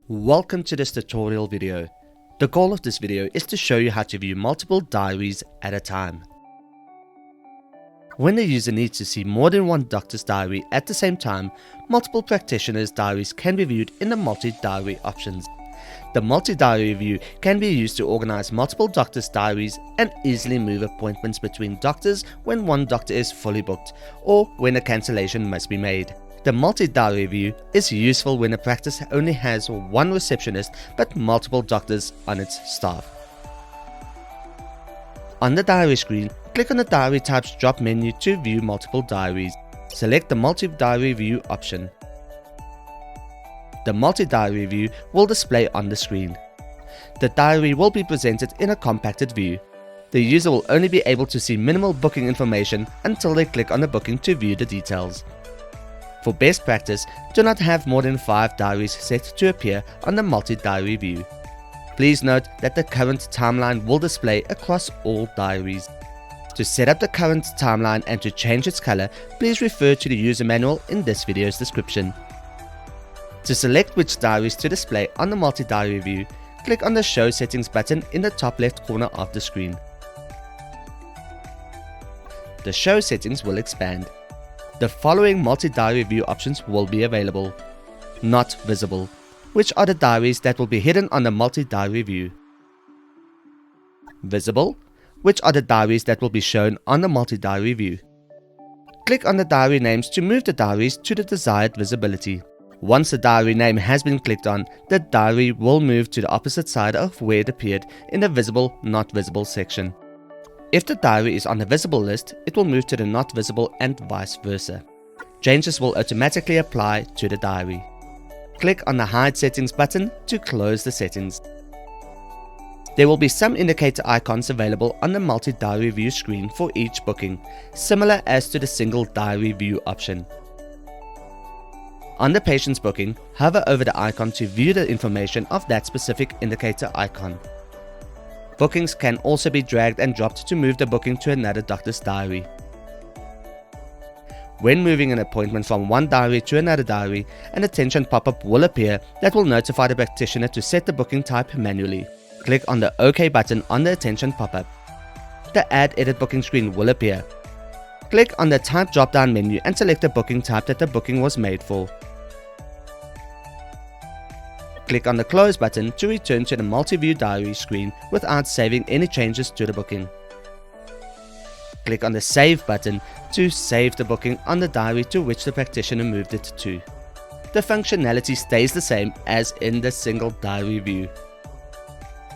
Welcome to this tutorial video. The goal of this video is to show you how to view multiple diaries at a time. When the user needs to see more than one doctor's diary at the same time, multiple practitioners' diaries can be viewed in the multi-diary options. The multi-diary view can be used to organize multiple doctors' diaries and easily move appointments between doctors when one doctor is fully booked or when a cancellation must be made. The multi-diary view is useful when a practice only has one receptionist but multiple doctors on its staff. On the diary screen, click on the Diary Types drop menu to view multiple diaries. Select the Multi-Diary View option. The multi-diary view will display on the screen. The diary will be presented in a compacted view. The user will only be able to see minimal booking information until they click on the booking to view the details. For best practice, do not have more than 5 diaries set to appear on the multi-diary view. Please note that the current timeline will display across all diaries. To set up the current timeline and to change its color, please refer to the user manual in this video's description. To select which diaries to display on the multi-diary view, click on the Show Settings button in the top left corner of the screen. The show settings will expand. The following multi-diary view options will be available. Not visible, which are the diaries that will be hidden on the multi-diary view. Visible, which are the diaries that will be shown on the multi-diary view. Click on the diary names to move the diaries to the desired visibility. Once the diary name has been clicked on, the diary will move to the opposite side of where it appeared in the Visible, Not Visible section. If the diary is on the visible list, it will move to the not visible and vice versa. Changes will automatically apply to the diary. Click on the Hide Settings button to close the settings. There will be some indicator icons available on the multi-diary view screen for each booking, similar as to the single diary view option. On the patient's booking, hover over the icon to view the information of that specific indicator icon. Bookings can also be dragged and dropped to move the booking to another doctor's diary. When moving an appointment from one diary to another diary, an attention pop-up will appear that will notify the practitioner to set the booking type manually. Click on the OK button on the attention pop-up. The Add Edit Booking screen will appear. Click on the Type drop-down menu and select the booking type that the booking was made for. Click on the Close button to return to the multi-view diary screen without saving any changes to the booking. Click on the Save button to save the booking on the diary to which the practitioner moved it to. The functionality stays the same as in the single diary view.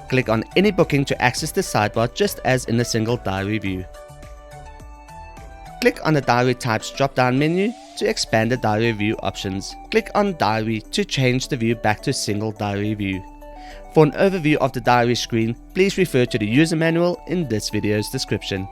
Click on any booking to access the sidebar just as in the single diary view. Click on the Diary Types drop-down menu to expand the diary view options. Click on Diary to change the view back to single diary view. For an overview of the diary screen, please refer to the user manual in this video's description.